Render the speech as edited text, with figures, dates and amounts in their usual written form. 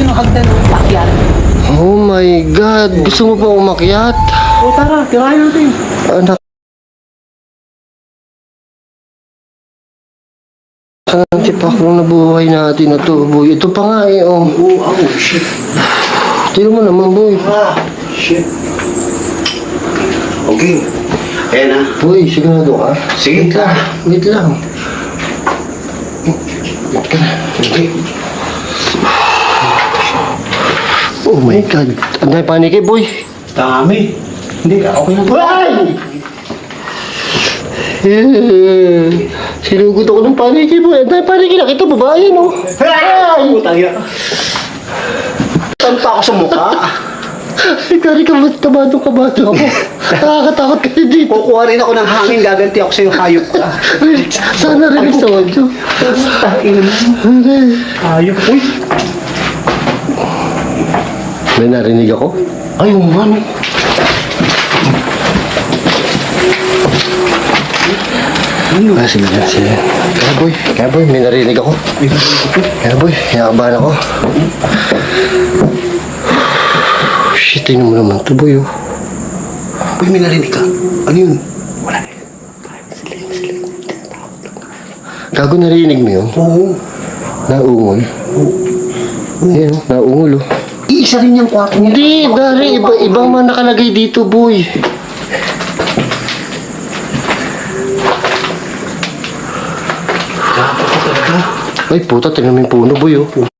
Yung hagdan ng pakyat. Oh my God! Gusto mo pa umakyat? O tara, tirayan natin. Anak. Ang tipak nung nabuhay natin na to, boy. Ito pa nga eh, oh. Oh, shit. Tingnan mo naman, boy. Shit. Okay. Ayan na. Boy, sigurado ka? Sige. Wait lang. Wait lang. Wait ka na. Okay. Oh my God. Ang dami panik eh, boy. Dami. Hindi, okay na. Ay! Sinugot ako ng paniki mo. Ang dami paniki. Nakita babae, no? Ay! Putang ina. Tanta ako sa mukha. Ay, kari kabado ako. Nakakatakot kasi dito. Kukuha rin ako ng hangin, gaganti ako sa'yo, hayop ka. Sana rin sa audio. Ina mo. Hayop. Uy. May narinig ako? Ay, umano. Ah, sige. Kaya boy, may narinig ako. Kaya boy, kinakabahan ako. Shit, tingnan mo naman to, boy, oh. Uy, may narinig ka. Ano yun? Wala. Gago, narinig mo yun? Oo. Naungol. Ayan, naungol, oh. Iisa rin yung kwarto niya. Hindi, dari, ibang man nakalagay dito, boy. Ay, puta, tingnan mo yung puno, boy, oh.